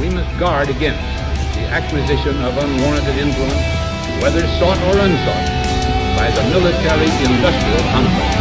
We must guard against the acquisition of unwarranted influence, whether sought or unsought, by the military-industrial complex.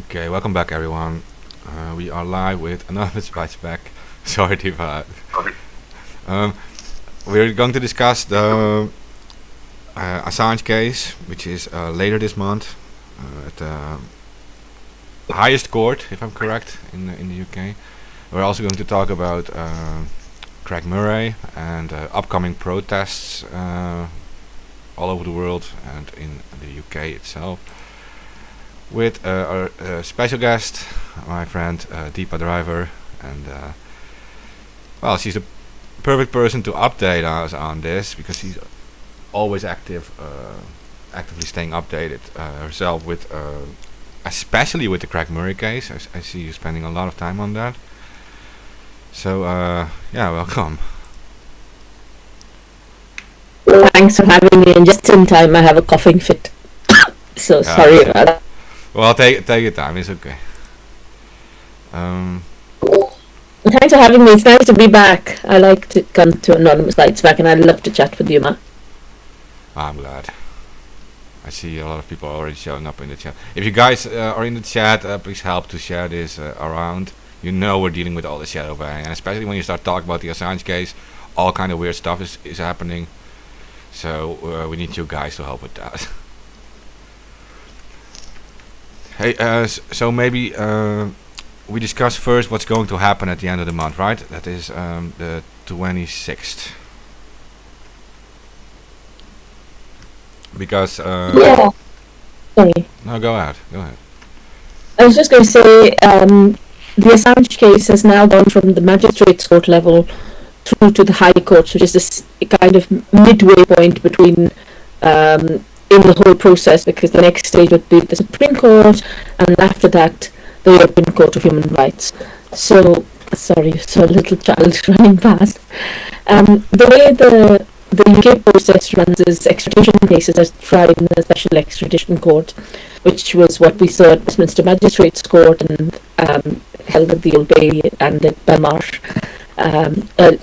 Okay, welcome back everyone. We are live with another Spice Pack. Sorry, Deepa. We're going to discuss the Assange case, which is later this month at the highest court, if I'm correct, in the UK. We're also going to talk about Craig Murray and upcoming protests all over the world and in the UK itself, with our special guest, my friend Deepa Driver, and well, she's the perfect person to update us on this because she's always actively staying updated herself with, especially with the Craig Murray case. I see you spending a lot of time on that. So yeah, welcome. Well, thanks for having me, and just in time I have a coughing fit. So sorry about that. Well, take your time, it's okay. Thanks for having me. It's nice to be back. I like to come to Anonymous Lights back, and I'd love to chat with you, Matt. I'm glad. I see a lot of people already showing up in the chat. If you guys are in the chat, please help to share this around. You know we're dealing with all the shadow banning, and especially when you start talking about the Assange case, all kind of weird stuff is happening. So we need you guys to help with that. Hey, so maybe we discuss first what's going to happen at the end of the month, right? That is the 26th. Because yeah. Sorry. No, go ahead. I was just going to say the Assange case has now gone from the magistrates court level through to the High Court, which is this kind of midway point between in the whole process, because the next stage would be the Supreme Court, and after that the European Court of Human Rights. So, sorry, so a little child running past. The way the UK process runs is extradition cases are tried in the Special Extradition Court, which was what we saw at Westminster Magistrates Court and held at the Old Bailey and at Belmarsh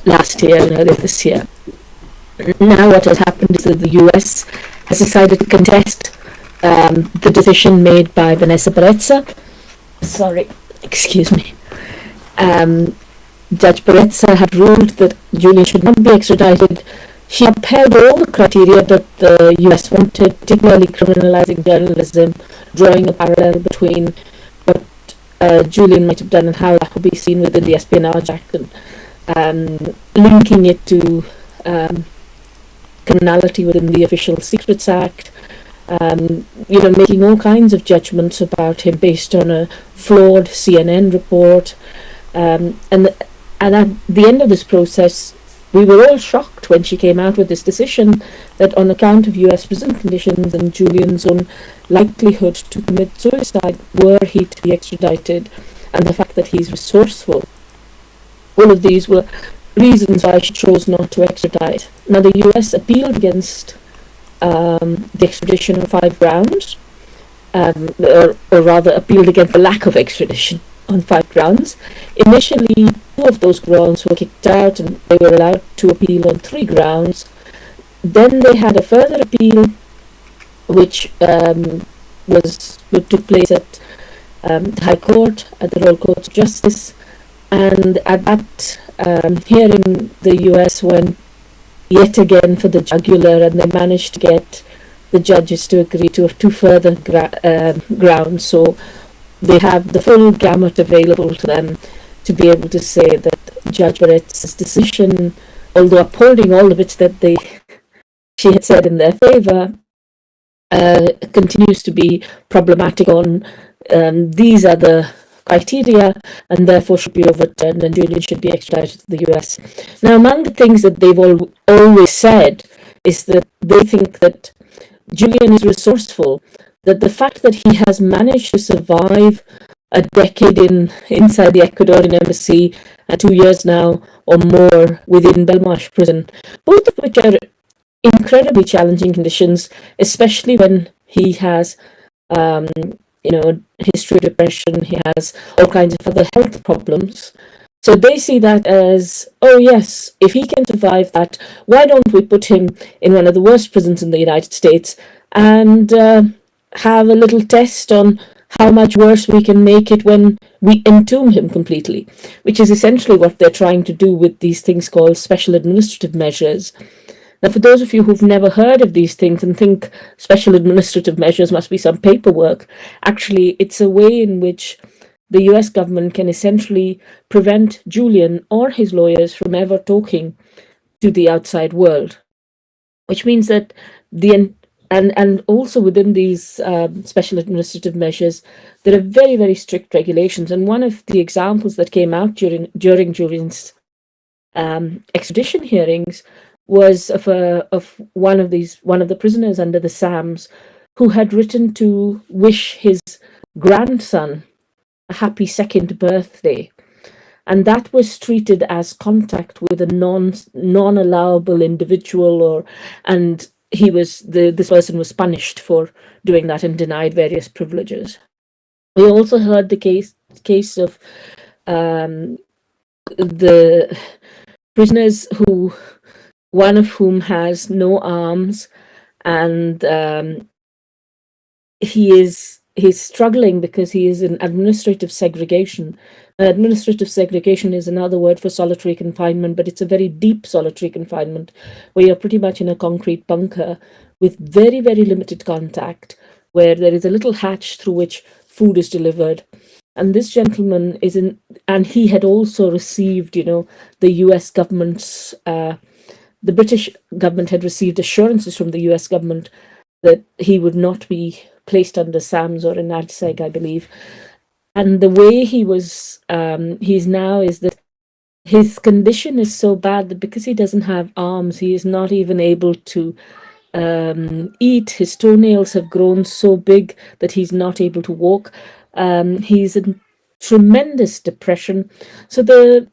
last year and earlier this year. Now what has happened is that the US has decided to contest the decision made by Vanessa Barrezza. Sorry, excuse me. Judge Barrezza had ruled that Julian should not be extradited. She upheld all the criteria that the US wanted, particularly criminalizing journalism, drawing a parallel between what Julian might have done and how that would be seen within the Espionage Act, and linking it to criminality within the Official Secrets Act, making all kinds of judgments about him based on a flawed CNN report, and at the end of this process, we were all shocked when she came out with this decision that on account of US prison conditions and Julian's own likelihood to commit suicide were he to be extradited, and the fact that he's resourceful, all of these were reasons why she chose not to extradite. Now the US appealed against the extradition on 5 grounds, or rather appealed against the lack of extradition on 5 grounds. Initially 2 of those grounds were kicked out and they were allowed to appeal on 3 grounds. Then they had a further appeal which took place at the High Court, at the Royal Court of Justice, and at that hearing, the US went yet again for the jugular, and they managed to get the judges to agree to two further grounds. So they have the full gamut available to them to be able to say that Judge Barrett's decision, although upholding all the bits that she had said in their favour, continues to be problematic on these other criteria, and therefore should be overturned, and Julian should be extradited to the US. Now, among the things that they've always said is that they think that Julian is resourceful, that the fact that he has managed to survive a decade inside the Ecuadorian embassy, 2 years now or more within Belmarsh prison, both of which are incredibly challenging conditions, especially when he has history of depression, he has all kinds of other health problems. So they see that as, oh yes, if he can survive that, why don't we put him in one of the worst prisons in the United States and have a little test on how much worse we can make it when we entomb him completely, which is essentially what they're trying to do with these things called special administrative measures. Now, for those of you who've never heard of these things and think special administrative measures must be some paperwork, actually, it's a way in which the US government can essentially prevent Julian or his lawyers from ever talking to the outside world, which means that and also within these special administrative measures, there are very, very strict regulations. And one of the examples that came out during Julian's extradition hearings was of one of the prisoners under the SAMs who had written to wish his grandson a happy second birthday, and that was treated as contact with a non-allowable individual, and this person was punished for doing that and denied various privileges. We also heard the case of the prisoners one of whom has no arms, and he's struggling because he is in administrative segregation. Administrative segregation is another word for solitary confinement, but it's a very deep solitary confinement where you're pretty much in a concrete bunker with very, very limited contact, where there is a little hatch through which food is delivered. And this gentleman and he had also received, the US government's, the British government had received assurances from the US government that he would not be placed under SAMS or in ADSEG, I believe. And the way he's now is that his condition is so bad that because he doesn't have arms, he is not even able to eat. His toenails have grown so big that he's not able to walk. He's in tremendous depression. So the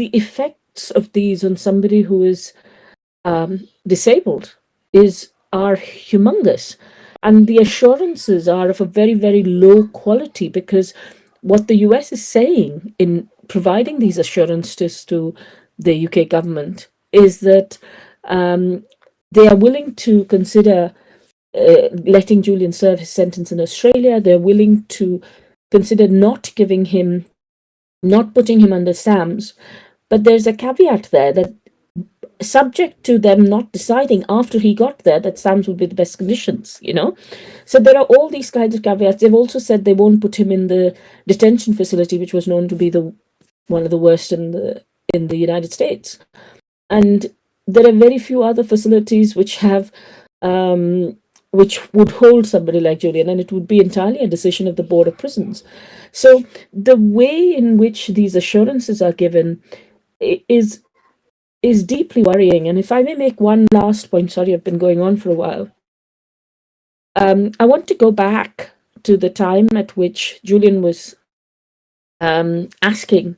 effects of these on somebody who is disabled are humongous. And the assurances are of a very, very low quality, because what the US is saying in providing these assurances to the UK government is that they are willing to consider letting Julian serve his sentence in Australia. They're willing to consider not putting him under SAMS. But there's a caveat there that subject to them not deciding after he got there that SAMS would be the best conditions, So there are all these kinds of caveats. They've also said they won't put him in the detention facility, which was known to be one of the worst in the United States. And there are very few other facilities which have which would hold somebody like Julian, and it would be entirely a decision of the Board of Prisons. So the way in which these assurances are given is deeply worrying. And if I may make one last point, sorry, I've been going on for a while. I want to go back to the time at which Julian was asking,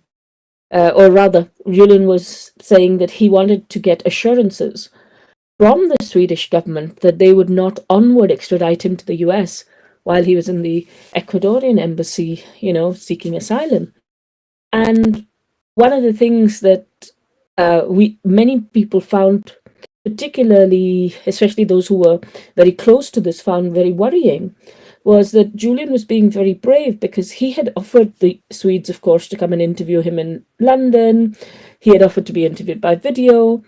or rather, Julian was saying that he wanted to get assurances from the Swedish government that they would not onward extradite him to the US while he was in the Ecuadorian embassy, seeking asylum. And one of the things that many people found, particularly, especially those who were very close to this, found very worrying, was that Julian was being very brave because he had offered the Swedes, of course, to come and interview him in London. He had offered to be interviewed by video.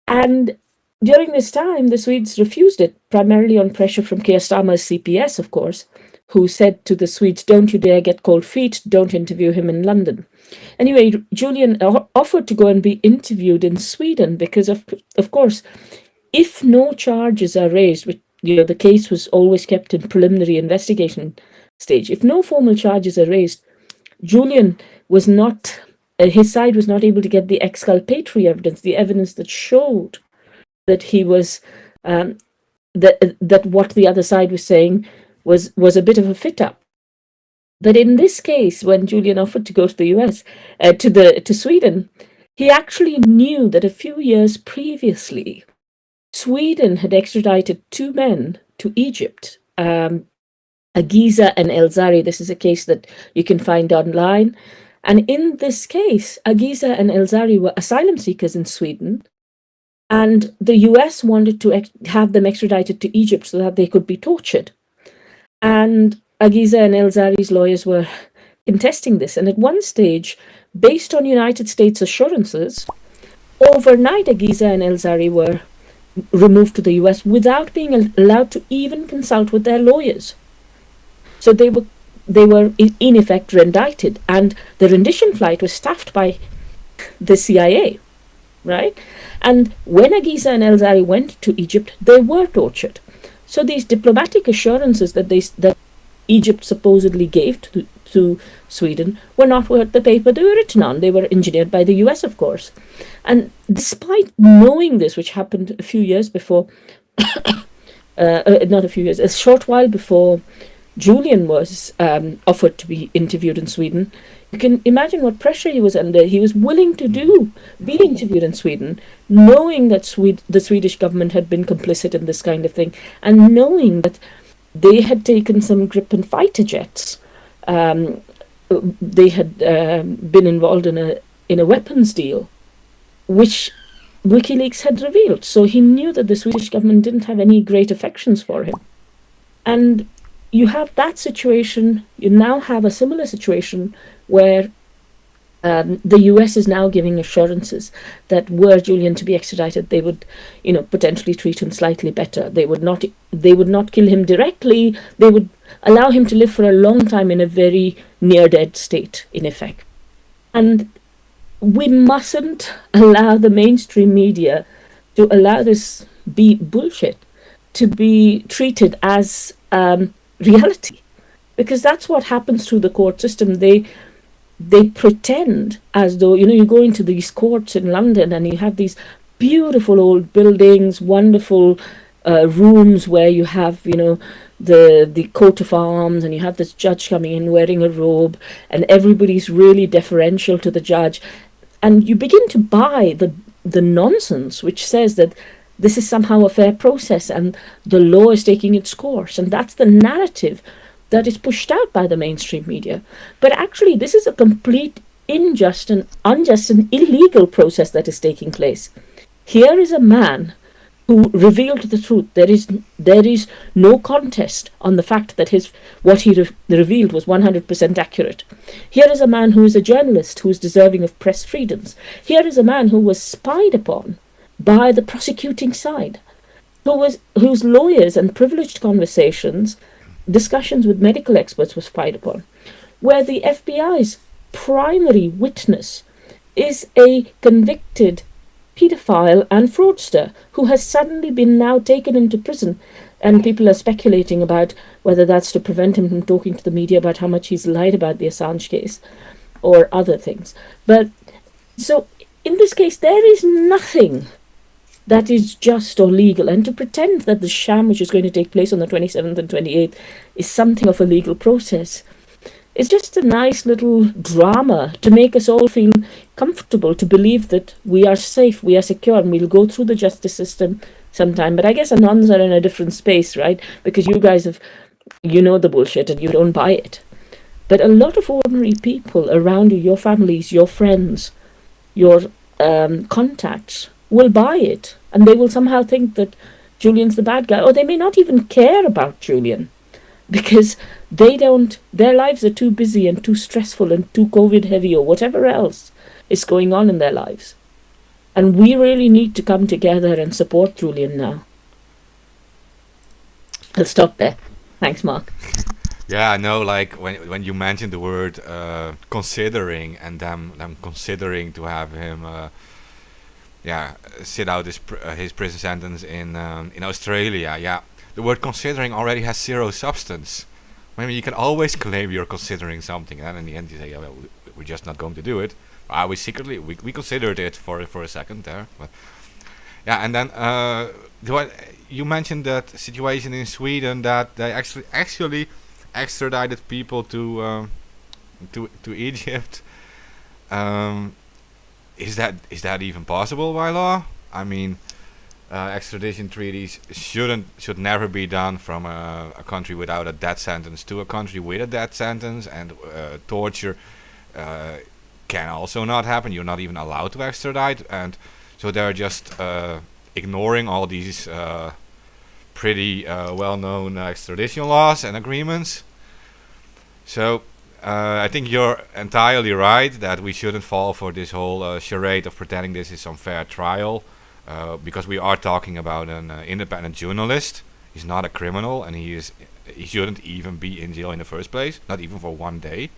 And during this time, the Swedes refused it, primarily on pressure from Keir Starmer's CPS, of course, who said to the Swedes, don't you dare get cold feet, don't interview him in London. Anyway, Julian offered to go and be interviewed in Sweden because, of course, if no charges are raised, which, the case was always kept in preliminary investigation stage. If no formal charges are raised, Julian was not, his side was not able to get the exculpatory evidence, the evidence that showed that he was, that what the other side was saying was a bit of a fit-up. But in this case, when Julian offered to go to the US, to Sweden, he actually knew that a few years previously, Sweden had extradited two men to Egypt, Agiza and Elzari. This is a case that you can find online. And in this case, Agiza and Elzari were asylum seekers in Sweden, and the US wanted to have them extradited to Egypt so that they could be tortured. And Agiza and Elzari's lawyers were contesting this. And at one stage, based on United States assurances, overnight Agiza and Elzari were removed to the US without being allowed to even consult with their lawyers. So they were in effect indicted, and the rendition flight was staffed by the CIA, right? And when Agiza and Elzari went to Egypt, they were tortured. So these diplomatic assurances that Egypt supposedly gave to Sweden were not worth the paper they were written on. They were engineered by the US, of course. And despite knowing this, which happened a few years before, not a few years, a short while before Julian was offered to be interviewed in Sweden, you can imagine what pressure he was under. He was willing to be interviewed in Sweden, knowing that the Swedish government had been complicit in this kind of thing, and knowing that they had taken some Gripen fighter jets. They had been involved in a weapons deal, which WikiLeaks had revealed. So he knew that the Swedish government didn't have any great affections for him. And you have that situation. You now have a similar situation where the US is now giving assurances that were Julian to be extradited, they would, potentially treat him slightly better. They would not kill him directly. They would allow him to live for a long time in a very near-dead state, in effect. And we mustn't allow the mainstream media to allow this be bullshit to be treated as reality, because that's what happens through the court system. They pretend as though, you go into these courts in London and you have these beautiful old buildings, wonderful rooms where you have, the coat of arms, and you have this judge coming in wearing a robe, and everybody's really deferential to the judge. And you begin to buy the nonsense which says that this is somehow a fair process and the law is taking its course. And that's the narrative that is pushed out by the mainstream media. But actually, this is a complete unjust and illegal process that is taking place. Here is a man who revealed the truth. There is no contest on the fact that what he revealed was 100% accurate. Here is a man who is a journalist who is deserving of press freedoms. Here is a man who was spied upon by the prosecuting side, whose lawyers and privileged discussions with medical experts were spied upon, where the FBI's primary witness is a convicted paedophile and fraudster who has suddenly been now taken into prison, and people are speculating about whether that's to prevent him from talking to the media about how much he's lied about the Assange case or other things. But so in this case, there is nothing that is just or legal, and to pretend that the sham which is going to take place on the 27th and 28th is something of a legal process is just a nice little drama to make us all feel comfortable, to believe that we are safe, we are secure, and we'll go through the justice system sometime. But I guess Anons are in a different space, right? Because you guys the bullshit and you don't buy it. But a lot of ordinary people around you, your families, your friends, your contacts, will buy it, and they will somehow think that Julian's the bad guy, or they may not even care about Julian. because their lives are too busy and too stressful and too COVID heavy or whatever else is going on in their lives. And we really need to come together and support Julian now. I'll stop there. Thanks, Mark. Yeah, I know. Like when you mentioned the word considering, and them considering to have him, sit out his prison sentence in Australia. Yeah, the word considering already has zero substance. I mean, you can always claim you're considering something, and in the end you say, yeah, well, we're just not going to do it. We secretly we considered it for a second there, but yeah, and then you mentioned that situation in Sweden that they actually extradited people to Egypt. Is that even possible by law? I mean, extradition treaties should never be done from a country without a death sentence to a country with a death sentence, and torture can also not happen. You're not even allowed to extradite, and so they're just ignoring all these pretty well-known extradition laws and agreements. So I think you're entirely right that we shouldn't fall for this whole charade of pretending this is some fair trial, because we are talking about an independent journalist. He's not a criminal, and he shouldn't even be in jail in the first place, not even for one day.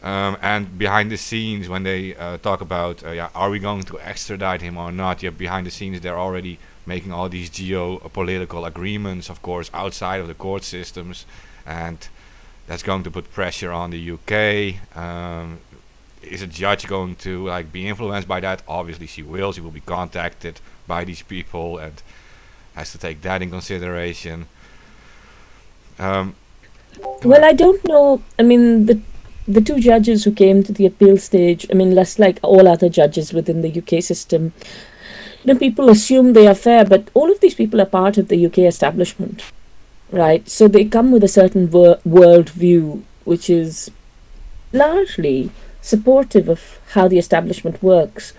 And behind the scenes, when they talk about, are we going to extradite him or not? Yeah, behind the scenes, they're already making all these geopolitical agreements, of course, outside of the court systems, and that's going to put pressure on the UK. Is a judge going to be influenced by that? Obviously, she will. She will be contacted by these people and has to take that in consideration. Well, I don't know. I mean, the two judges who came to the appeal stage, I mean, less like all other judges within the UK system, people assume they are fair, but all of these people are part of the UK establishment, right? So they come with a certain world view, which is largely supportive of how the establishment works.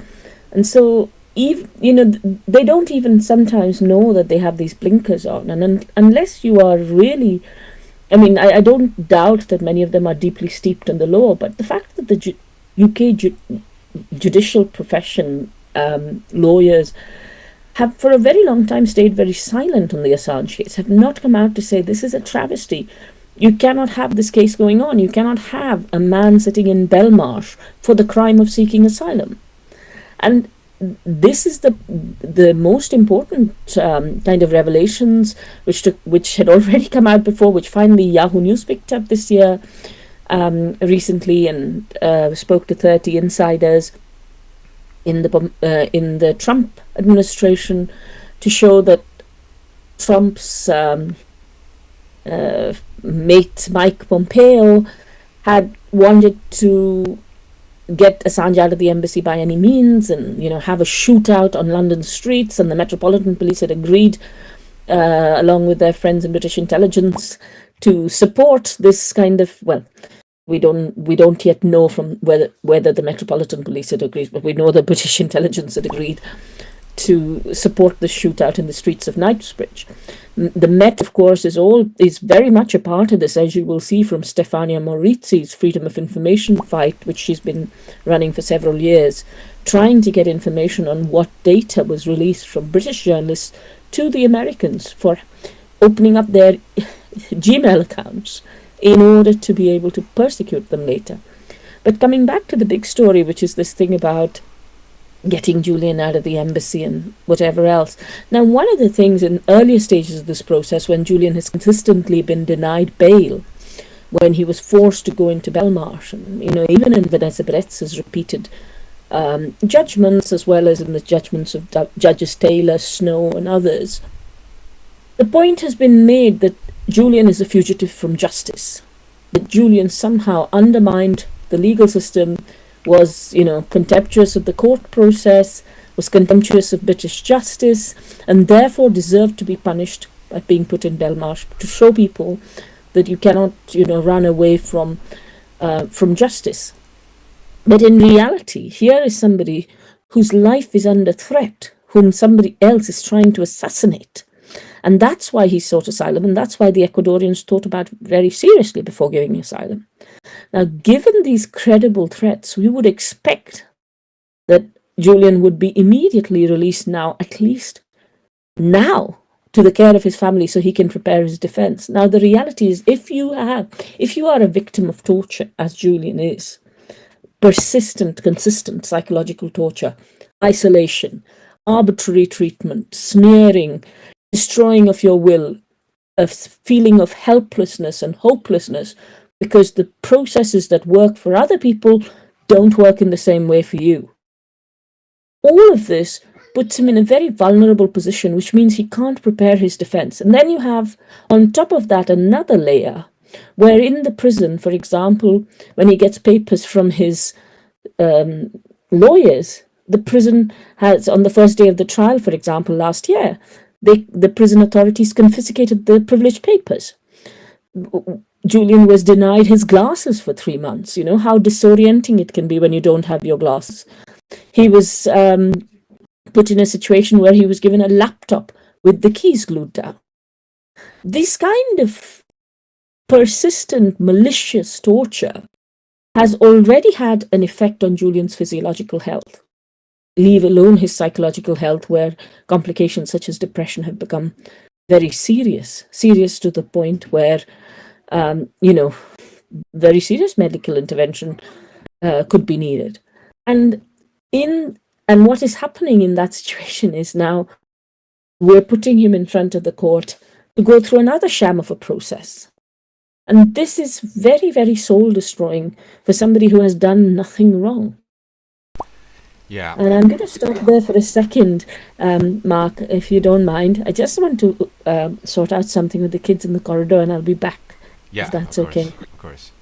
And so, they don't even sometimes know that they have these blinkers on. And unless you are really, I mean, I don't doubt that many of them are deeply steeped in the law, but the fact that the UK judicial profession, lawyers, have for a very long time stayed very silent on the Assange case, have not come out to say this is a travesty. You cannot have this case going on. You cannot have a man sitting in Belmarsh for the crime of seeking asylum. And this is the most important kind of revelations which had already come out before, which finally Yahoo News picked up this year recently, and spoke to 30 insiders in the Trump administration to show that Trump's mate Mike Pompeo had wanted to get Assange out of the embassy by any means, and have a shootout on London streets, and the Metropolitan Police had agreed, along with their friends in British intelligence, to support this kind of, well, we don't yet know from whether the Metropolitan Police had agreed, but we know the British intelligence had agreed to support the shootout in the streets of Knightsbridge. The Met, of course, is very much a part of this, as you will see from Stefania Maurizi's Freedom of Information fight, which she's been running for several years, trying to get information on what data was released from British journalists to the Americans for opening up their Gmail accounts in order to be able to persecute them later. But coming back to the big story, which is this thing about getting Julian out of the embassy and whatever else. Now, one of the things in earlier stages of this process, when Julian has consistently been denied bail, when he was forced to go into Belmarsh, and even in Vanessa Bretz's repeated judgments, as well as in the judgments of Judges Taylor, Snow, and others, the point has been made that Julian is a fugitive from justice, that Julian somehow undermined the legal system, was, contemptuous of the court process, was contemptuous of British justice, and therefore deserved to be punished by being put in Belmarsh, to show people that you cannot, run away from justice. But in reality, here is somebody whose life is under threat, whom somebody else is trying to assassinate. And that's why he sought asylum, and that's why the Ecuadorians thought about it very seriously before giving asylum. Now, given these credible threats, we would expect that Julian would be immediately released now, at least now, to the care of his family so he can prepare his defense. Now, the reality is, if you are a victim of torture, as Julian is, persistent, consistent psychological torture, isolation, arbitrary treatment, smearing, destroying of your will, a feeling of helplessness and hopelessness because the processes that work for other people don't work in the same way for you. All of this puts him in a very vulnerable position, which means he can't prepare his defense. And then you have, on top of that, another layer where in the prison, for example, when he gets papers from his lawyers, the prison has, on the first day of the trial, for example, last year, the prison authorities confiscated the privileged papers. Julian was denied his glasses for 3 months. You know how disorienting it can be when you don't have your glasses. He was put in a situation where he was given a laptop with the keys glued down. This kind of persistent, malicious torture has already had an effect on Julian's physiological health, leave alone his psychological health, where complications such as depression have become very serious to the point where, very serious medical intervention could be needed. And what is happening in that situation is now we're putting him in front of the court to go through another sham of a process. And this is very, very soul destroying for somebody who has done nothing wrong. Yeah. And I'm going to stop there for a second, Mark, if you don't mind. I just want to sort out something with the kids in the corridor, and I'll be back. Yeah, if that's of course, okay. Of course.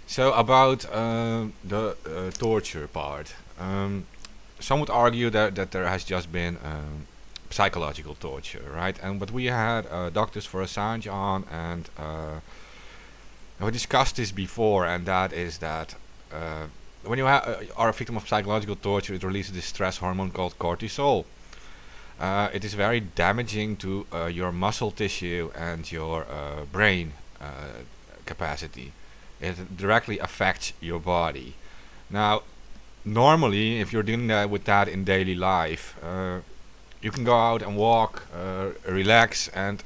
So about the torture part. Some would argue that there has just been psychological torture, right? But we had doctors for Assange on, and we discussed this before, and that is that when you are a victim of psychological torture, it releases this stress hormone called cortisol. It is very damaging to your muscle tissue and your brain capacity. It directly affects your body. Now, normally, if you're dealing with that in daily life, you can go out and walk, relax, and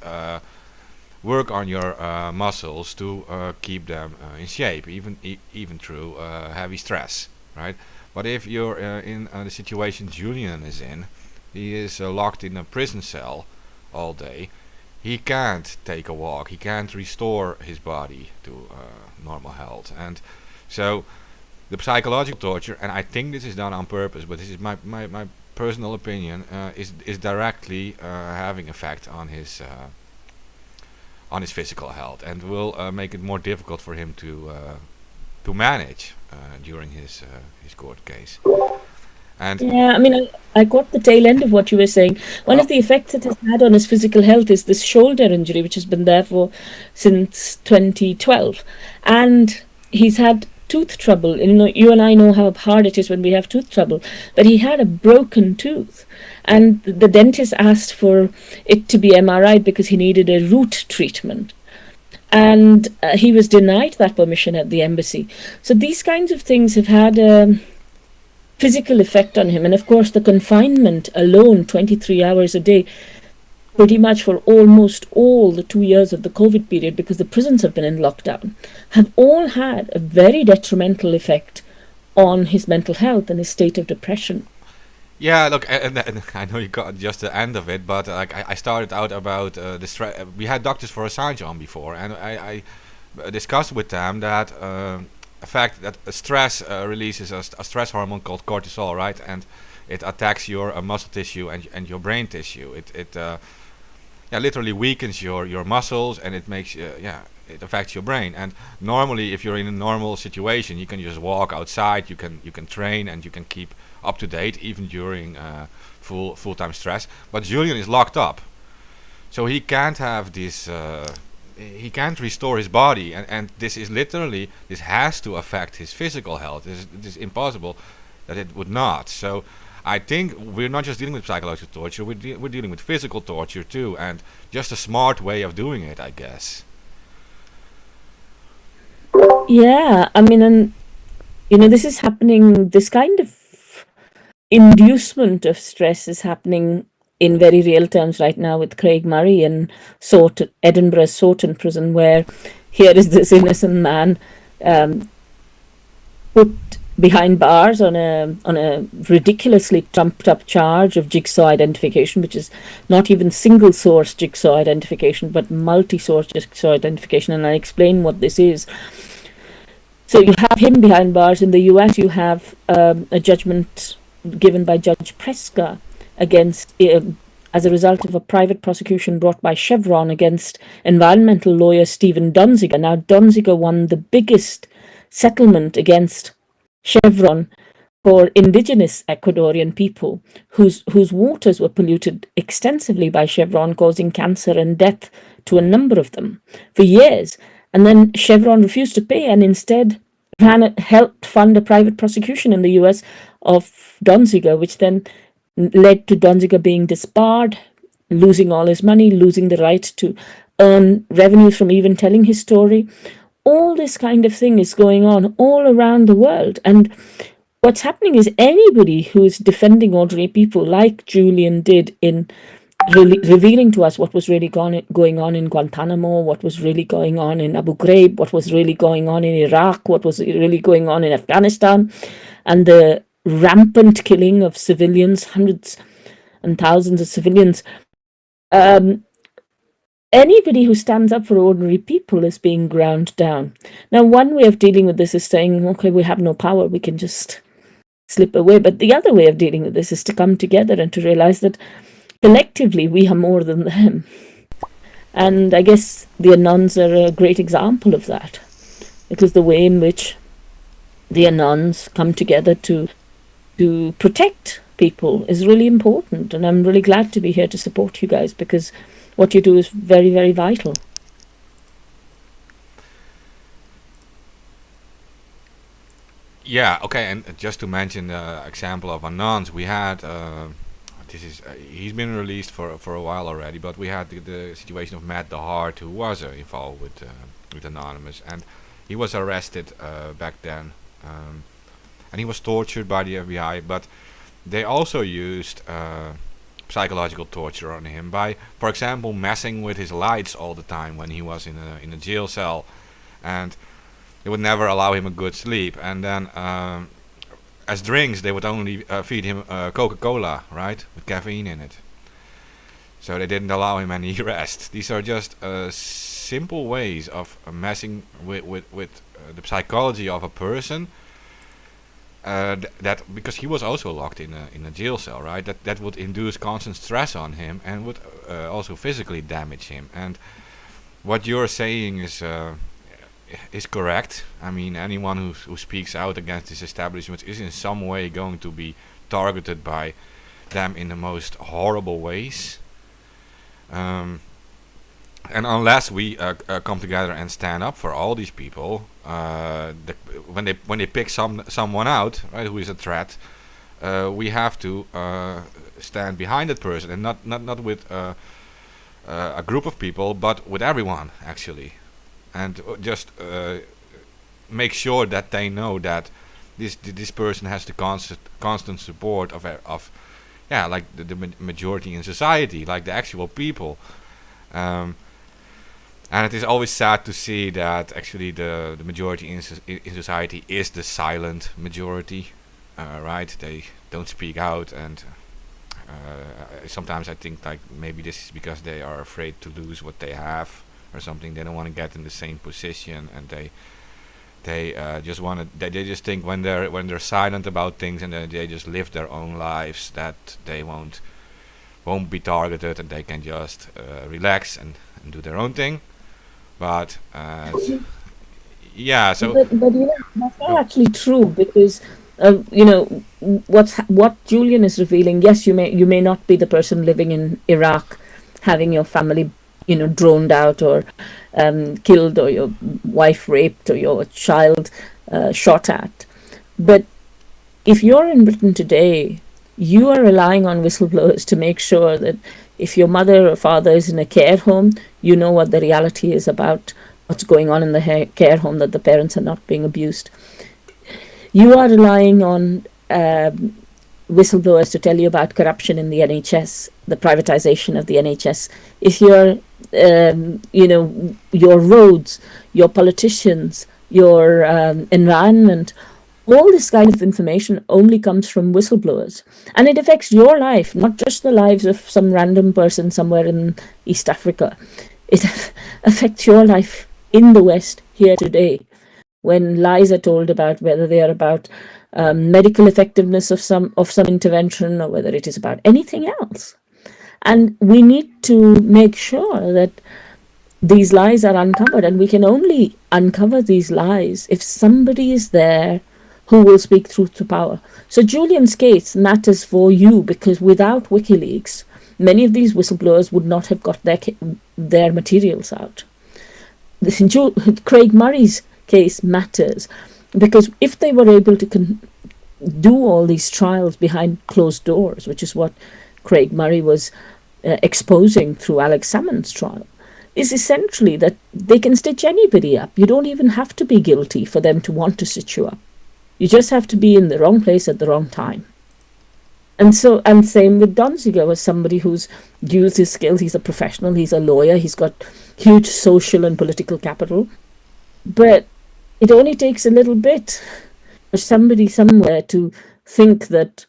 work on your muscles to keep them in shape, even through heavy stress, right? But if you're in the situation Julian is in, he is locked in a prison cell all day. He can't take a walk. He can't restore his body to normal health, and so the psychological torture, and I think this is done on purpose, but this is my personal opinion, is directly having effect on his physical health, and will make it more difficult for him to manage during his court case. And yeah, I mean, I got the tail end of what you were saying. One of the effects it has had on his physical health is this shoulder injury, which has been there since 2012, and he's had tooth trouble. You and I know how hard it is when we have tooth trouble, but he had a broken tooth, and the dentist asked for it to be MRI'd because he needed a root treatment, and he was denied that permission at the embassy. So these kinds of things have had a physical effect on him, and of course the confinement alone, 23 hours a day, pretty much for almost all the 2 years of the COVID period, because the prisons have been in lockdown, have all had a very detrimental effect on his mental health and his state of depression. yeah, look, and I know you got just the end of it, but I started out about the stress. We had doctors for Assange on before, and I discussed with them that the fact that stress releases a stress hormone called cortisol, right, and it attacks your muscle tissue and your brain tissue. It literally weakens your muscles, and it makes it affects your brain. And normally, if you're in a normal situation, you can just walk outside, you can train, and you can keep up to date even during full-time stress. But Julian is locked up, so he can't have this. He can't restore his body, and this has to affect his physical health. It is impossible that it would not. So I think we're not just dealing with psychological torture, we're dealing with physical torture too, and just a smart way of doing it, I guess. Yeah, I mean, and this is happening, this kind of inducement of stress is happening in very real terms right now with Craig Murray in Edinburgh's Saughton prison, where here is this innocent man um, put behind bars on a ridiculously trumped up charge of jigsaw identification, which is not even single source jigsaw identification, but multi source jigsaw identification. And I explain what this is. So you have him behind bars. In the US, you have a judgment given by Judge Preska against, as a result of a private prosecution brought by Chevron against environmental lawyer Stephen Donziger. Now, Donziger won the biggest settlement against Chevron for indigenous Ecuadorian people whose waters were polluted extensively by Chevron, causing cancer and death to a number of them for years. And then Chevron refused to pay and instead helped fund a private prosecution in the US of Donziger, which then led to Donziger being disbarred, losing all his money, losing the right to earn revenues from even telling his story. All this kind of thing is going on all around the world. And what's happening is anybody who is defending ordinary people, like Julian did in revealing to us what was really going on in Guantanamo, what was really going on in Abu Ghraib, what was really going on in Iraq, what was really going on in Afghanistan, and the rampant killing of civilians, hundreds and thousands of civilians. Anybody who stands up for ordinary people is being ground down. Now, one way of dealing with this is saying, okay, we have no power, we can just slip away. But the other way of dealing with this is to come together and to realize that collectively we are more than them. And I guess the Anons are a great example of that, because the way in which the Anons come together to protect people is really important. And I'm really glad to be here to support you guys, because what you do is very, very vital. Yeah, okay, and just to mention the example of Anons, we had he's been released for a while already, but we had the situation of Matt DeHart, who was involved with Anonymous, and he was arrested back then, and he was tortured by the FBI, but they also used psychological torture on him by, for example, messing with his lights all the time when he was in a jail cell, and they would never allow him a good sleep, and then as drinks they would only feed him Coca-Cola, right, with caffeine in it. So they didn't allow him any rest. These are just simple ways of messing with the psychology of a person. That because he was also locked in a jail cell, right? That would induce constant stress on him and would also physically damage him. And what you're saying is correct. I mean, anyone who speaks out against this establishment is in some way going to be targeted by them in the most horrible ways. And unless we come together and stand up for all these people, when they pick someone out, right, who is a threat, we have to stand behind that person, and not with a group of people, but with everyone actually, and just make sure that they know that this person has the constant support of like the majority in society, like the actual people. And it is always sad to see that actually the majority in society is the silent majority, right? They don't speak out, and sometimes I think like maybe this is because they are afraid to lose what they have or something. They don't want to get in the same position, and they just want to. They just think when they're silent about things and they just live their own lives, that they won't be targeted, and they can just relax and do their own thing. But yeah, so but that's not actually true, because what Julian is revealing. Yes, you may not be the person living in Iraq, having your family droned out or killed, or your wife raped, or your child shot at. But if you're in Britain today you are relying on whistleblowers to make sure that if your mother or father is in a care home, you know what the reality is about what's going on in the care home, that the parents are not being abused. You are relying on whistleblowers to tell you about corruption in the NHS, the privatization of the NHS. If you're, your roads, your politicians, your environment, all this kind of information only comes from whistleblowers. And it affects your life, not just the lives of some random person somewhere in East Africa. It affects your life in the West here today, when lies are told about whether they are about medical effectiveness of some intervention, or whether it is about anything else. And we need to make sure that these lies are uncovered, and we can only uncover these lies if somebody is there who will speak truth to power. So Julian's case matters for you, because without WikiLeaks, many of these whistleblowers would not have got their materials out. Craig Murray's case matters because if they were able to do all these trials behind closed doors, which is what Craig Murray was exposing through Alex Salmond's trial, is essentially that they can stitch anybody up. You don't even have to be guilty for them to want to stitch you up. You just have to be in the wrong place at the wrong time. And same with Donziger, was somebody who's used his skills. He's a professional, he's a lawyer, he's got huge social and political capital. But it only takes a little bit for somebody somewhere to think that,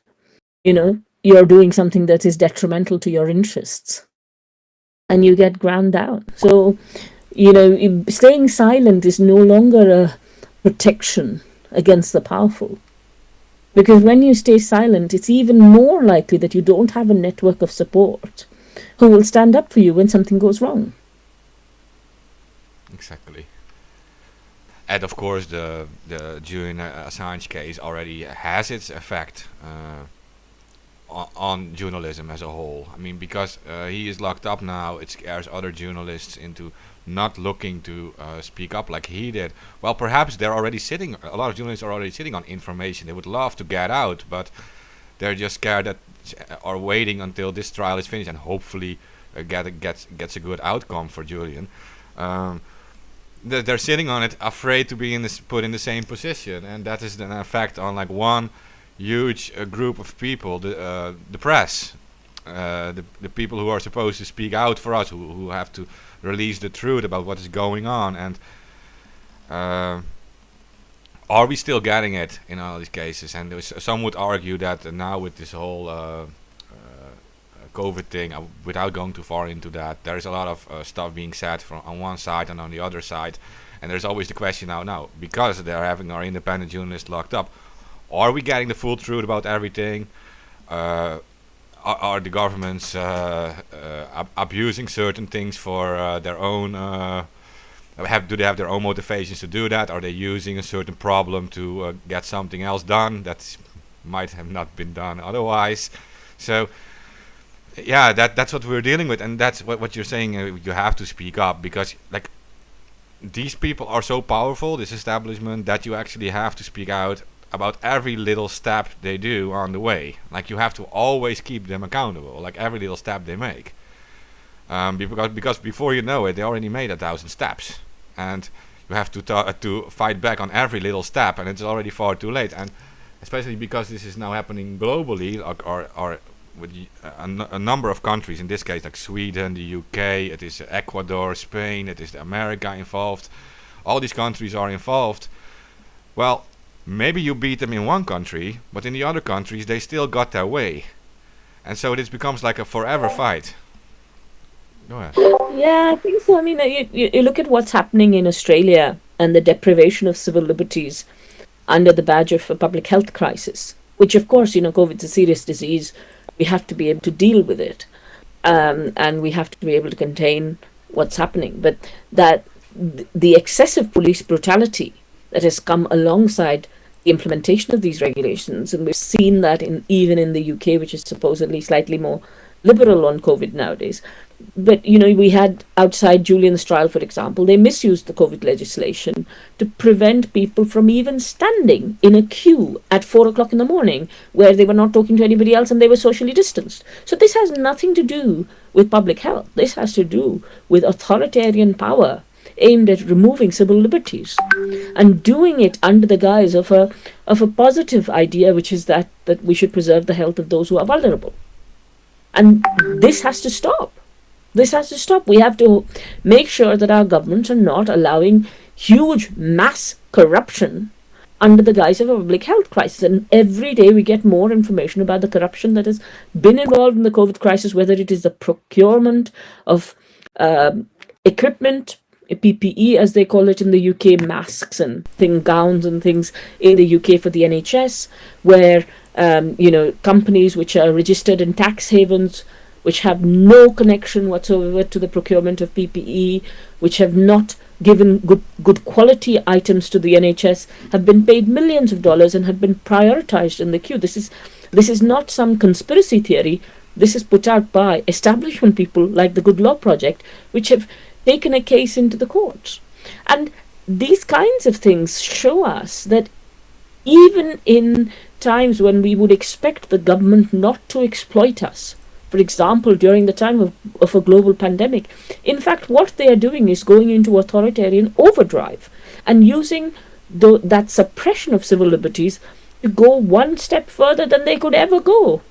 you're doing something that is detrimental to your interests, and you get ground down. So, staying silent is no longer a protection against the powerful. Because when you stay silent, it's even more likely that you don't have a network of support who will stand up for you when something goes wrong. Exactly. And of course, the Julian Assange case already has its effect on journalism as a whole. I mean, because he is locked up now, it scares other journalists into not looking to speak up like he did. Well, perhaps a lot of journalists are already sitting on information they would love to get out, but they're just scared that, or waiting until this trial is finished and hopefully gets a good outcome for Julian. They're sitting on it, afraid to be put in the same position, and that is an effect on like one huge group of people, the press, the people who are supposed to speak out for us, who have to release the truth about what is going on. And are we still getting it in all these cases? And some would argue that now with this whole COVID thing, without going too far into that, there is a lot of stuff being said on one side and on the other side, and there's always the question now because they're having our independent journalists locked up, are we getting the full truth about everything? Are the governments abusing certain things for their own? Do they have their own motivations to do that? Are they using a certain problem to get something else done that might have not been done otherwise? So. Yeah, that's what we're dealing with, and that's what you're saying. You have to speak up because, like, these people are so powerful, this establishment, that you actually have to speak out about every little step they do on the way. Like, you have to always keep them accountable, like every little step they make. Because before you know it, they already made 1,000 steps, and you have to fight back on every little step, and it's already far too late. And especially because this is now happening globally, or with a number of countries, in this case like Sweden, the UK, it is Ecuador, Spain, it is America involved. All these countries are involved. Well, maybe you beat them in one country, but in the other countries they still got their way. And so this becomes like a forever fight. Go ahead. Yeah, I think so. I mean, you look at what's happening in Australia and the deprivation of civil liberties under the badge of a public health crisis, which of course, COVID's a serious disease. We have to be able to deal with it, and we have to be able to contain what's happening. But that the excessive police brutality that has come alongside the implementation of these regulations, and we've seen that even in the UK, which is supposedly slightly more liberal on COVID nowadays, But we had outside Julian's trial, for example, they misused the COVID legislation to prevent people from even standing in a queue at 4 o'clock in the morning where they were not talking to anybody else and they were socially distanced. So this has nothing to do with public health. This has to do with authoritarian power aimed at removing civil liberties and doing it under the guise of a positive idea, which is that we should preserve the health of those who are vulnerable. And this has to stop. This has to stop. We have to make sure that our governments are not allowing huge mass corruption under the guise of a public health crisis. And every day we get more information about the corruption that has been involved in the COVID crisis, whether it is the procurement of equipment, PPE as they call it in the UK, masks and gowns and things in the UK for the NHS, where companies which are registered in tax havens, which have no connection whatsoever to the procurement of PPE, which have not given good quality items to the NHS, have been paid millions of dollars and have been prioritized in the queue. This is not some conspiracy theory. This is put out by establishment people like the Good Law Project, which have taken a case into the courts. And these kinds of things show us that even in times when we would expect the government not to exploit us, for example, during the time of a global pandemic, in fact, what they are doing is going into authoritarian overdrive and using that suppression of civil liberties to go one step further than they could ever go.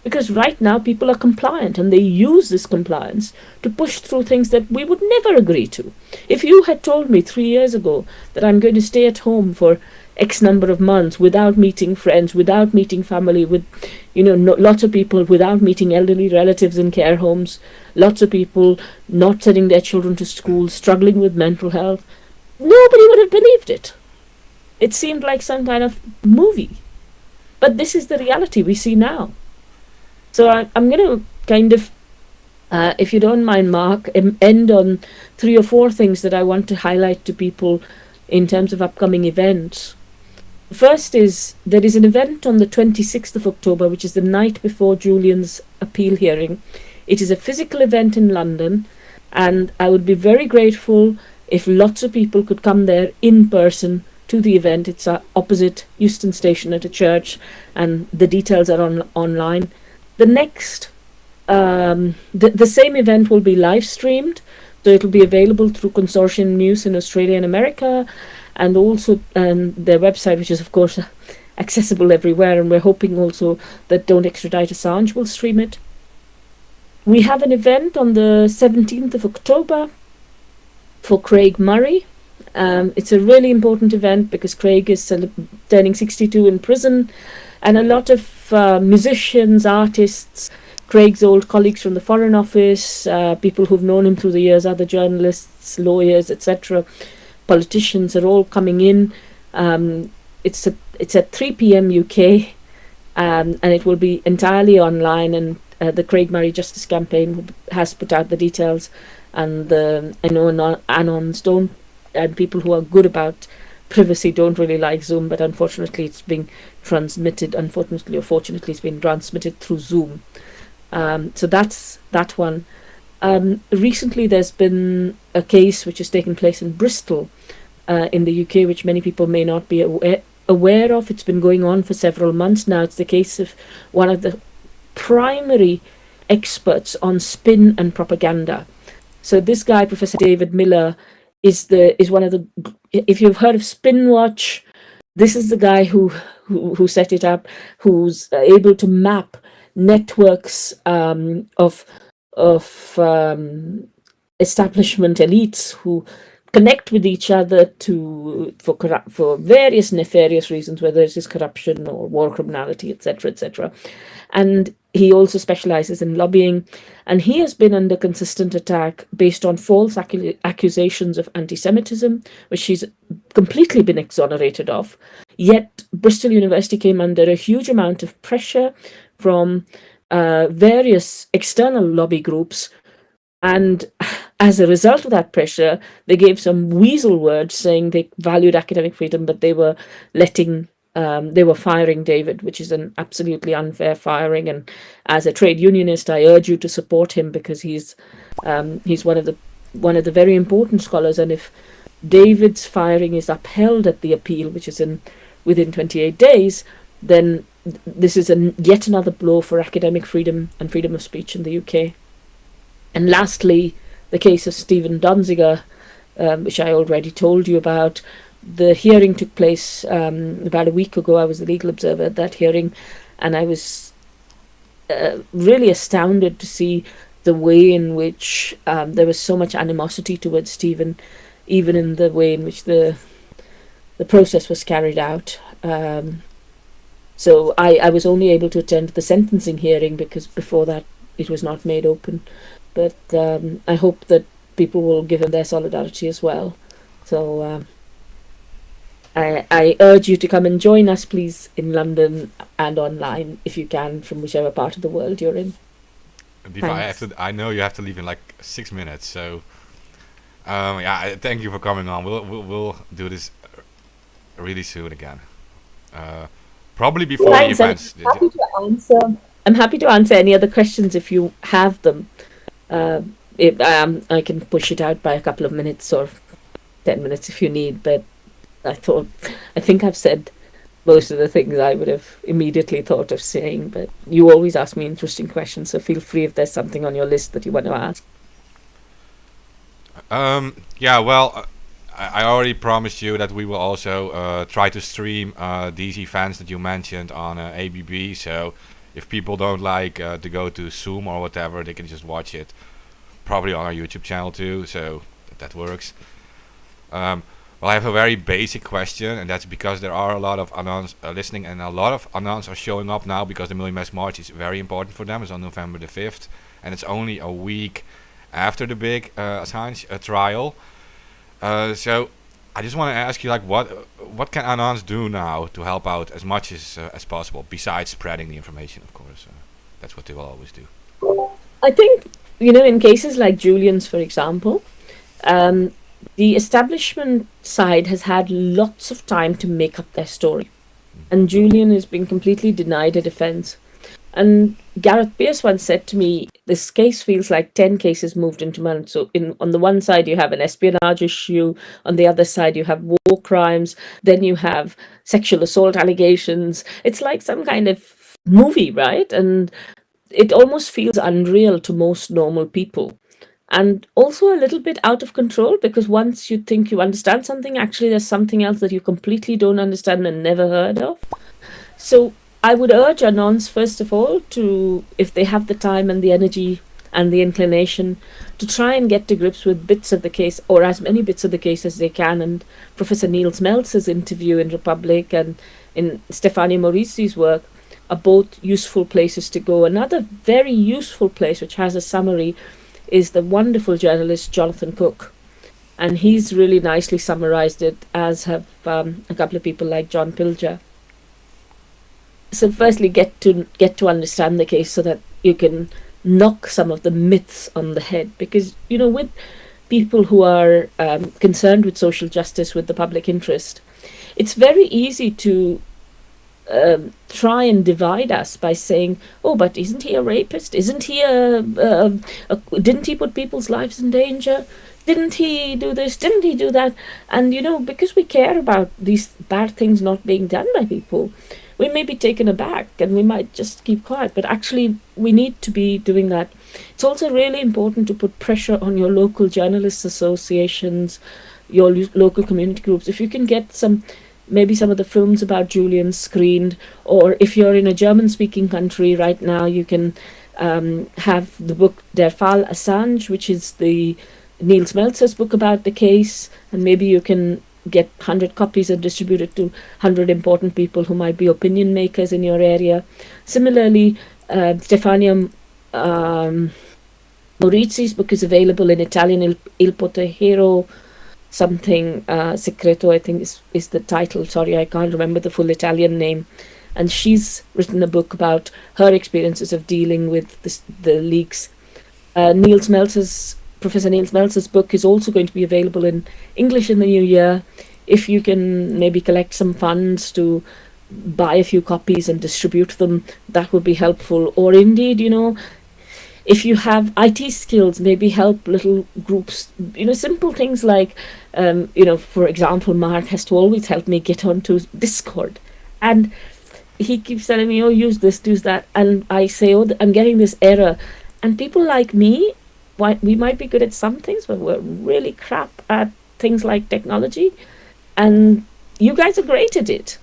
Because right now people are compliant and they use this compliance to push through things that we would never agree to. If you had told me 3 years ago that I'm going to stay at home for X number of months without meeting friends, without meeting family, with lots of people, without meeting elderly relatives in care homes, lots of people not sending their children to school, struggling with mental health, nobody would have believed it. It seemed like some kind of movie. But this is the reality we see now. So I'm going to kind of, if you don't mind, Mark, end on 3 or 4 things that I want to highlight to people in terms of upcoming events. First is, there is an event on the 26th of October, which is the night before Julian's appeal hearing. It is a physical event in London, and I would be very grateful if lots of people could come there in person to the event. It's opposite Euston Station at a church, and the details are online. The next, the same event will be live streamed, so it'll be available through Consortium News in Australia and America, and also their website, which is of course accessible everywhere, and we're hoping also that Don't Extradite Assange will stream it. We have an event on the 17th of October for Craig Murray. It's a really important event because Craig is turning 62 in prison, and a lot of musicians, artists, Craig's old colleagues from the Foreign Office, people who've known him through the years, other journalists, lawyers, etc., politicians are all coming in. It's at 3 p.m. UK, and it will be entirely online, and the Craig Murray Justice Campaign has put out the details, and I know Anons don't, and people who are good about privacy don't really like Zoom, but unfortunately it's being transmitted, unfortunately or fortunately it's being transmitted through Zoom. So that's that one. Recently there's been a case which has taken place in Bristol in the UK, which many people may not be aware of. It's been going on for several months now. It's the case of one of the primary experts on spin and propaganda. So this guy, Professor David Miller, is one of the, if you've heard of Spinwatch, this is the guy who set it up, who's able to map networks of establishment elites who connect with each other for various nefarious reasons, whether it is corruption or war criminality, etc., etc. And he also specializes in lobbying, and he has been under consistent attack based on false accusations of anti-Semitism, which he's completely been exonerated of. Yet Bristol University came under a huge amount of pressure from various external lobby groups, and as a result of that pressure, they gave some weasel words saying they valued academic freedom, but they were letting they were firing David, which is an absolutely unfair firing. And as a trade unionist, I urge you to support him, because he's one of the very important scholars. And if David's firing is upheld at the appeal, which is within 28 days, then this is yet another blow for academic freedom and freedom of speech in the UK. And lastly, the case of Stephen Donziger, which I already told you about. The hearing took place about a week ago. I was the legal observer at that hearing, and I was really astounded to see the way in which there was so much animosity towards Stephen, even in the way in which the process was carried out. So I was only able to attend the sentencing hearing, because before that it was not made open. But I hope that people will give him their solidarity as well. So I urge you to come and join us, please, in London and online, if you can, from whichever part of the world you're in. Deepa, I know you have to leave in like 6 minutes, so thank you for coming on. We'll do this really soon again. Probably before the events. I'm happy to answer any other questions if you have them. I can push it out by a couple of minutes or 10 minutes if you need, but I think I've said most of the things I would have immediately thought of saying, but you always ask me interesting questions, so feel free if there's something on your list that you want to ask. I already promised you that we will also try to stream these events that you mentioned on ABB, so if people don't like to go to Zoom or whatever, they can just watch it probably on our YouTube channel too, so that works. Well, I have a very basic question, and that's because there are a lot of Anons listening, and a lot of Anons are showing up now because the Million Mass March is very important for them. It's on November the 5th, and it's only a week after the big Assange trial. So I just want to ask you, like, what can Anons do now to help out as much as possible, besides spreading the information, of course. That's what they will always do. I think, in cases like Julian's, for example, the establishment side has had lots of time to make up their story. And Julian has been completely denied a defense. And Gareth Pierce once said to me, this case feels like 10 cases moved into one. So on the one side, you have an espionage issue. On the other side, you have war crimes. Then you have sexual assault allegations. It's like some kind of movie, right? And it almost feels unreal to most normal people. And also a little bit out of control, because once you think you understand something, actually there's something else that you completely don't understand and never heard of. So I would urge Anons, first of all, to, if they have the time and the energy and the inclination, to try and get to grips with bits of the case, or as many bits of the case as they can. And Professor Niels Meltzer's interview in Republic and in Stefania Maurizi's work are both useful places to go. Another very useful place, which has a summary, is the wonderful journalist Jonathan Cook. And he's really nicely summarized it, as have a couple of people like John Pilger. So firstly, get to understand the case so that you can knock some of the myths on the head. Because, with people who are concerned with social justice, with the public interest, it's very easy to try and divide us by saying, oh, but isn't he a rapist? Isn't he didn't he put people's lives in danger? Didn't he do this? Didn't he do that? And, because we care about these bad things not being done by people, we may be taken aback and we might just keep quiet. But actually, we need to be doing that. It's also really important to put pressure on your local journalists associations, your local community groups. If you can get maybe some of the films about Julian screened, or if you're in a German-speaking country right now, you can have the book Der Fall Assange, which is the Niels Meltzer's book about the case, and maybe you can get 100 copies and distribute it to 100 important people who might be opinion makers in your area. Similarly, Stefania Maurizi's book is available in Italian, Il Potero something Secreto, I think is the title. Sorry, I can't remember the full Italian name. And she's written a book about her experiences of dealing with the leaks. Professor Niels Meltzer's book is also going to be available in English in the new year. If you can maybe collect some funds to buy a few copies and distribute them, that would be helpful. Or indeed, if you have IT skills, maybe help little groups, simple things like, for example, Mark has to always help me get onto Discord. And he keeps telling me, oh, use this, use that. And I say, oh, I'm getting this error. And people like me, we might be good at some things, but we're really crap at things like technology. And you guys are great at it.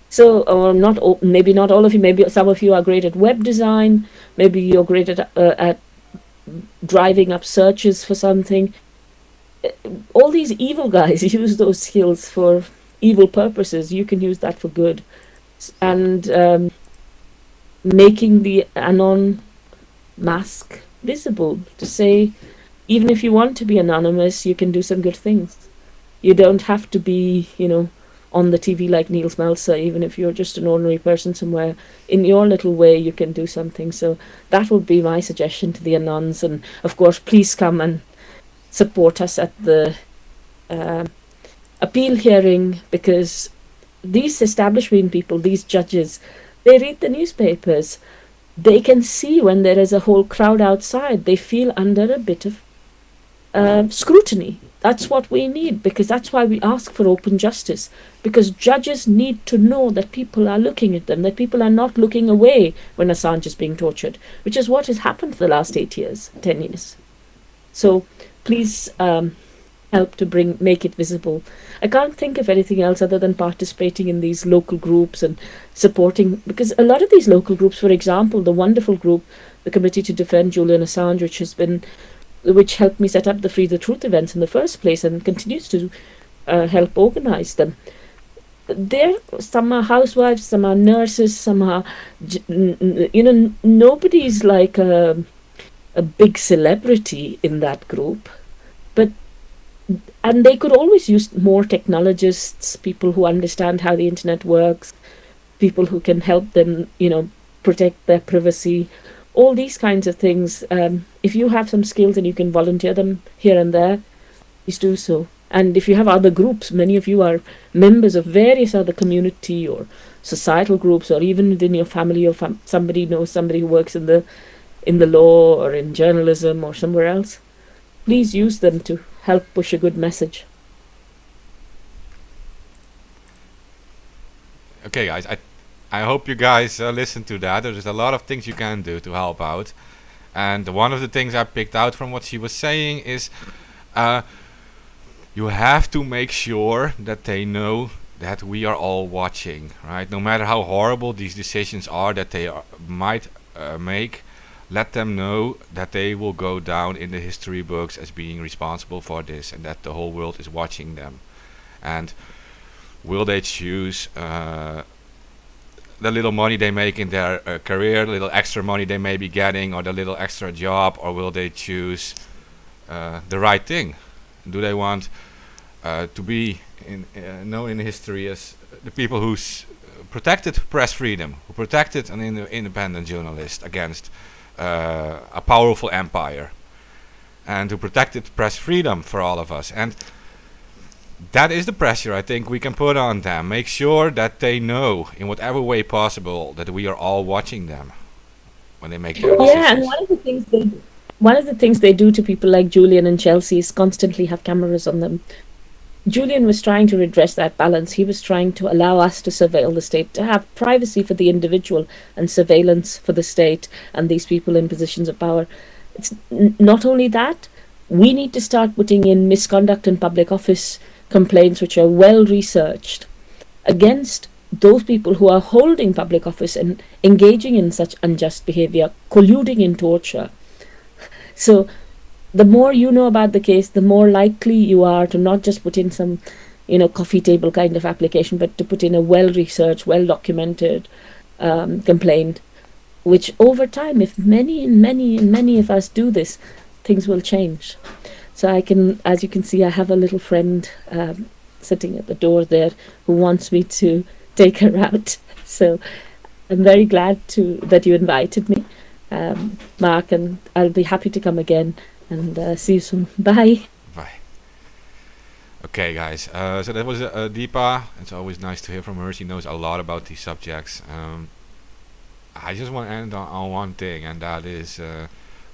So, maybe not all of you, maybe some of you are great at web design, maybe you're great at driving up searches for something. All these evil guys use those skills for evil purposes. You can use that for good. And making the Anon mask visible, to say, even if you want to be anonymous, you can do some good things. You don't have to be, on the TV like Niels Melzer. Even if you're just an ordinary person somewhere, in your little way you can do something. So that would be my suggestion to the Anons. And of course, please come and support us at the appeal hearing, because these establishment people, these judges, they read the newspapers. They can see when there is a whole crowd outside. They feel under a bit of scrutiny. That's what we need, because that's why we ask for open justice, because judges need to know that people are looking at them, that people are not looking away when Assange is being tortured, which is what has happened for the last 8 years, 10 years. So please help to make it visible. I can't think of anything else other than participating in these local groups and supporting, because a lot of these local groups, for example, the wonderful group, the Committee to Defend Julian Assange, which helped me set up the Free the Truth events in the first place and continues to help organize them. Some are housewives, some are nurses, some are, nobody's like a big celebrity in that group, and they could always use more technologists, people who understand how the internet works, people who can help them, protect their privacy, all these kinds of things. If you have some skills and you can volunteer them here and there, please do so. And if you have other groups, many of you are members of various other community or societal groups, or even within your family, or somebody knows somebody who works in the law or in journalism or somewhere else, please use them to help push a good message. Okay, guys, I hope you guys listen to that. There's a lot of things you can do to help out. And one of the things I picked out from what she was saying is you have to make sure that they know that we are all watching, right? No matter how horrible these decisions are that they might make, let them know that they will go down in the history books as being responsible for this, and that the whole world is watching them. And will they choose the little money they make in their career, the little extra money they may be getting, or the little extra job, or will they choose the right thing? Do they want to be known in history as the people who protected press freedom, who protected an independent journalist against a powerful empire, and who protected press freedom for all of us? And that is the pressure I think we can put on them. Make sure that they know in whatever way possible that we are all watching them when they make their decisions. Yeah, and one of the things they do to people like Julian and Chelsea is constantly have cameras on them. Julian was trying to redress that balance. He was trying to allow us to surveil the state, to have privacy for the individual and surveillance for the state and these people in positions of power. It's not only that, we need to start putting in misconduct in public office complaints which are well researched against those people who are holding public office and engaging in such unjust behavior, colluding in torture. So the more you know about the case, the more likely you are to not just put in some, coffee table kind of application, but to put in a well-researched, well-documented complaint, which over time, if many of us do this, things will change. So as you can see, I have a little friend sitting at the door there who wants me to take her out. So I'm very glad that you invited me, Mark, and I'll be happy to come again and see you soon. Bye. Bye. Okay, guys. So that was Deepa. It's always nice to hear from her. She knows a lot about these subjects. I just want to end on one thing, and that is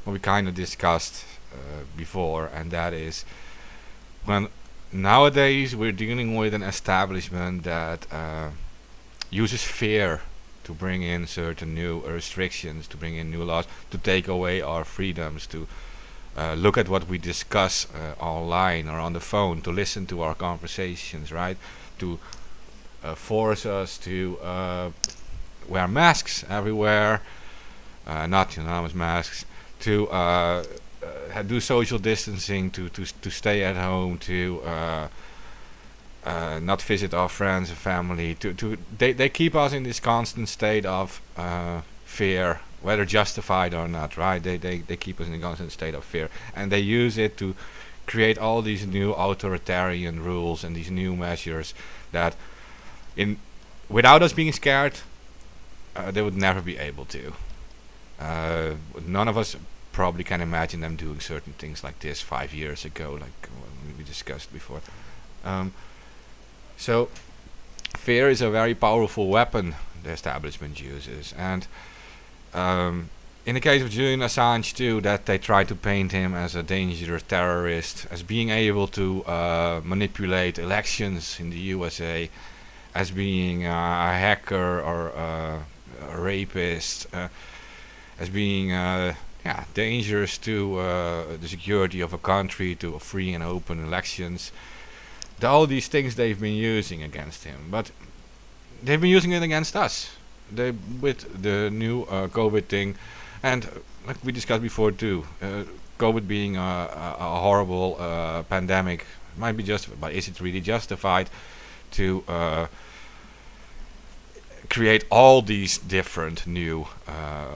what we kind of discussed before, and that is when nowadays we're dealing with an establishment that uses fear to bring in certain new restrictions, to bring in new laws, to take away our freedoms, to look at what we discuss online or on the phone, to listen to our conversations, right? To force us to wear masks everywhere, not anonymous masks, to do social distancing, to stay at home, to not visit our friends and family. They keep us in this constant state of fear, whether justified or not, right? They keep us in a constant state of fear, and they use it to create all these new authoritarian rules and these new measures that, without us being scared, they would never be able to. None of us probably can imagine them doing certain things like this 5 years ago, like we discussed before. So fear is a very powerful weapon the establishment uses, and in the case of Julian Assange too, that they try to paint him as a dangerous terrorist, as being able to manipulate elections in the USA, as being a hacker or a rapist, as being dangerous to the security of a country, to free and open elections. All these things they've been using against him, but they've been using it against us. With the new COVID thing, and like we discussed before too, COVID being a horrible pandemic might be justified, but is it really justified to create all these different new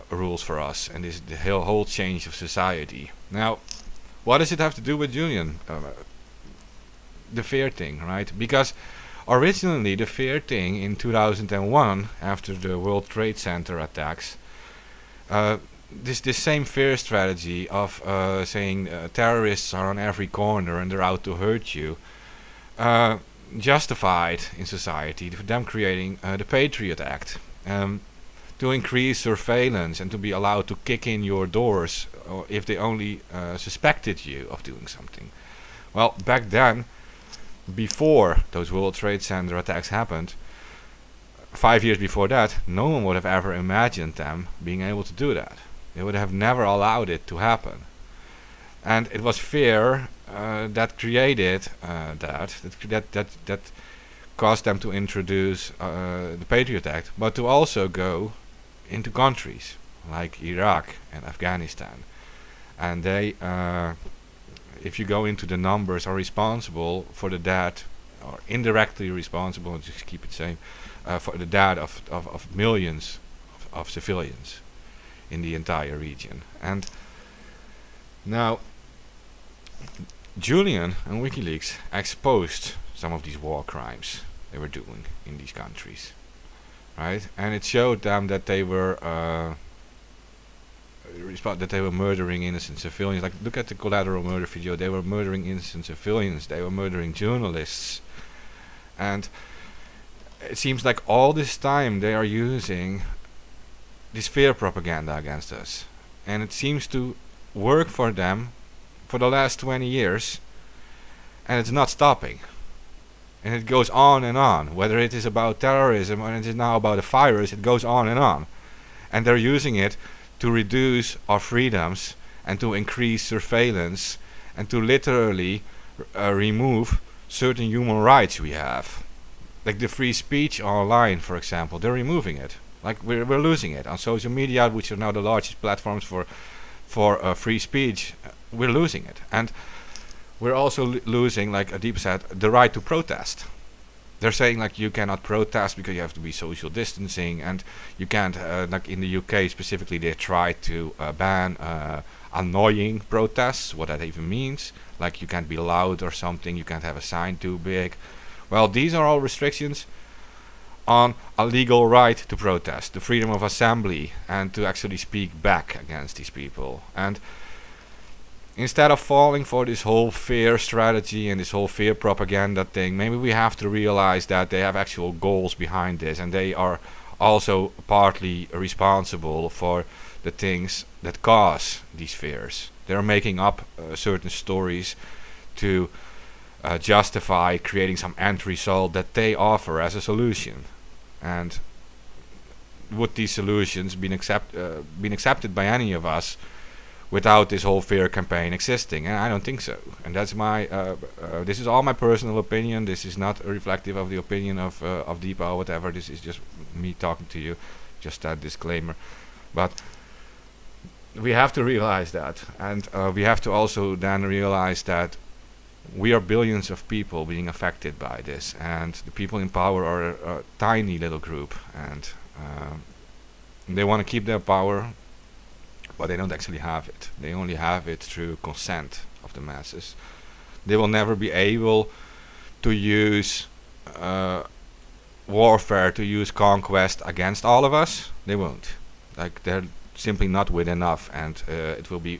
rules for us, and this the whole change of society? Now, what does it have to do with Julian? The fear thing, right? Because originally the fear thing in 2001, after the World Trade Center attacks, this same fear strategy of saying terrorists are on every corner and they're out to hurt you, justified in society for them creating the Patriot Act, to increase surveillance and to be allowed to kick in your doors if they only suspected you of doing something. Well, back then, before those World Trade Center attacks happened, 5 years before that, no one would have ever imagined them being able to do that. They would have never allowed it to happen. And it was fear that created that caused them to introduce the Patriot Act, but to also go into countries like Iraq and Afghanistan. And they, if you go into the numbers, are responsible for the death, or indirectly responsible, just keep it same, for the death of millions of civilians in the entire region. And now, Julian and WikiLeaks exposed some of these war crimes they were doing in these countries, right? And it showed them that they were murdering innocent civilians. Like, look at the collateral murder video. They were murdering innocent civilians. They were murdering journalists. And it seems like all this time they are using this fear propaganda against us. And it seems to work for them for the last 20 years. And it's not stopping. And it goes on and on. Whether it is about terrorism or it is now about a virus, it goes on and on. And they're using it to reduce our freedoms and to increase surveillance and to literally remove certain human rights we have. Like the free speech online, for example, they're removing it. Like we're losing it on social media, which are now the largest platforms for free speech. We're losing it, and we're also losing, like Deepa said, the right to protest. They're saying like you cannot protest because you have to be social distancing, and you can't, like in the UK specifically, they tried to ban annoying protests, what that even means. Like you can't be loud or something, you can't have a sign too big. Well, these are all restrictions on a legal right to protest, the freedom of assembly, and to actually speak back against these people. And instead of falling for this whole fear strategy and this whole fear propaganda thing, maybe we have to realize that they have actual goals behind this, and they are also partly responsible for the things that cause these fears. They're making up certain stories to justify creating some end result that they offer as a solution. And would these solutions been accepted by any of us without this whole fear campaign existing? And I don't think so. And that's my this is all my personal opinion. This is not reflective of the opinion of Deepa or whatever. This is just me talking to you, just that disclaimer. But we have to realize that, and we have to also then realize that we are billions of people being affected by this, and the people in power are a tiny little group, and they want to keep their power, but they don't actually have it. They only have it through consent of the masses. They will never be able to use warfare, to use conquest against all of us. They won't. Like, they're simply not with enough, and it will be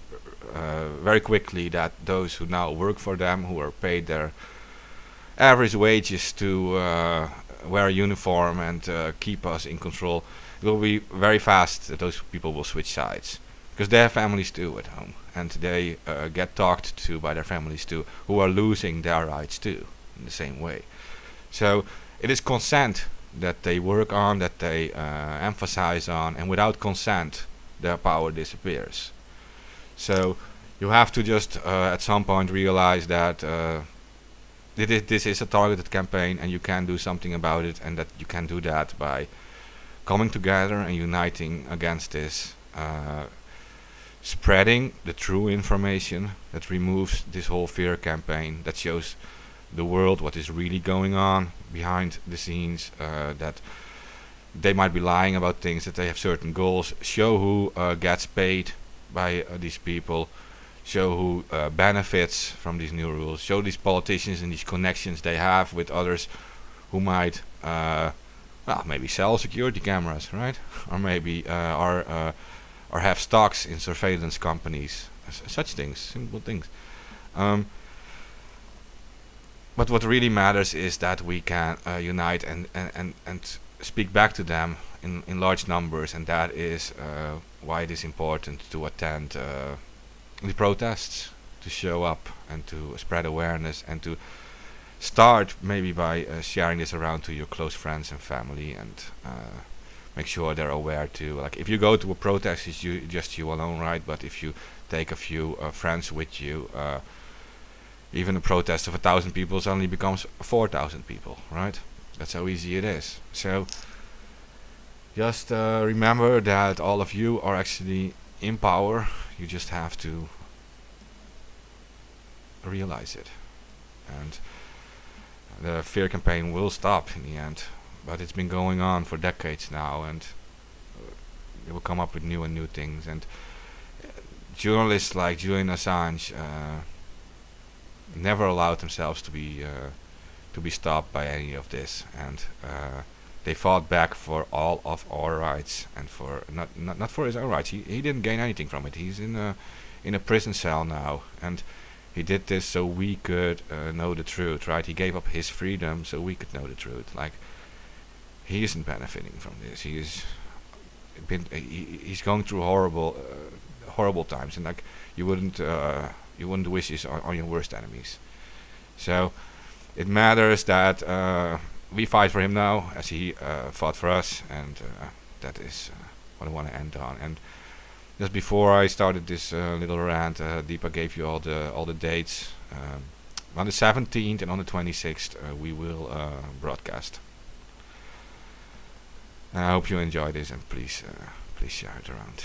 very quickly that those who now work for them, who are paid their average wages to wear a uniform and keep us in control, it will be very fast that those people will switch sides, because they have families too at home, and they get talked to by their families too, who are losing their rights too in the same way. So it is consent that they work on, that they emphasize on, and without consent their power disappears. So you have to just at some point realize that this is a targeted campaign, and you can do something about it, and that you can do that by coming together and uniting against this, spreading the true information that removes this whole fear campaign, that shows the world what is really going on behind the scenes, that they might be lying about things, that they have certain goals. Show who gets paid by these people, show who benefits from these new rules, show these politicians and these connections they have with others who might maybe sell security cameras, right? Or maybe or have stocks in surveillance companies, such things, simple things. But what really matters is that we can unite and speak back to them in large numbers, and that is why it is important to attend the protests, to show up and to spread awareness, and to start maybe by sharing this around to your close friends and family, and make sure they're aware too. Like, if you go to a protest, it's just you alone, right? But if you take a few friends with you, even a protest of 1,000 people suddenly becomes 4,000 people, right? That's how easy it is. So just remember that all of you are actually in power. You just have to realize it, and the fear campaign will stop in the end. But it's been going on for decades now, and they will come up with new and new things. And journalists like Julian Assange never allowed themselves to be stopped by any of this, and they fought back for all of our rights, and for not for his own rights. He didn't gain anything from it. He's in a prison cell now, and he did this so we could know the truth, right? He gave up his freedom so we could know the truth. Like, he isn't benefiting from this. He's going through horrible times, and like, you wouldn't wish this on your worst enemies. So it matters that we fight for him now, as he fought for us, and that is what I want to end on. And just before I started this little rant, Deepa gave you all the dates. On the 17th and on the 26th, we will broadcast. I hope you enjoy this, and please share it around.